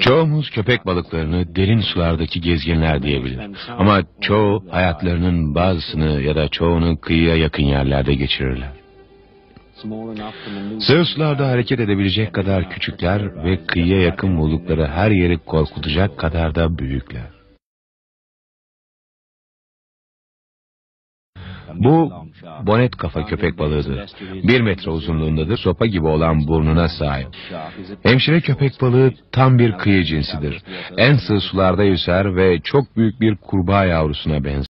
Çoğumuz köpek balıklarını derin sulardaki gezginler diyebilir. Ama çoğu hayatlarının bazısını ya da çoğunu kıyıya yakın yerlerde geçirirler. Sığ sularda hareket edebilecek kadar küçükler ve kıyıya yakın buldukları her yeri korkutacak kadar da büyükler. Bu bonet kafa köpek balığıdır. 1 metre uzunluğundadır, sopa gibi olan burnuna sahip. Hemşire köpek balığı tam bir kıyı cinsidir. En sığ sularda yüzer ve çok büyük bir kurbağa yavrusuna benzer.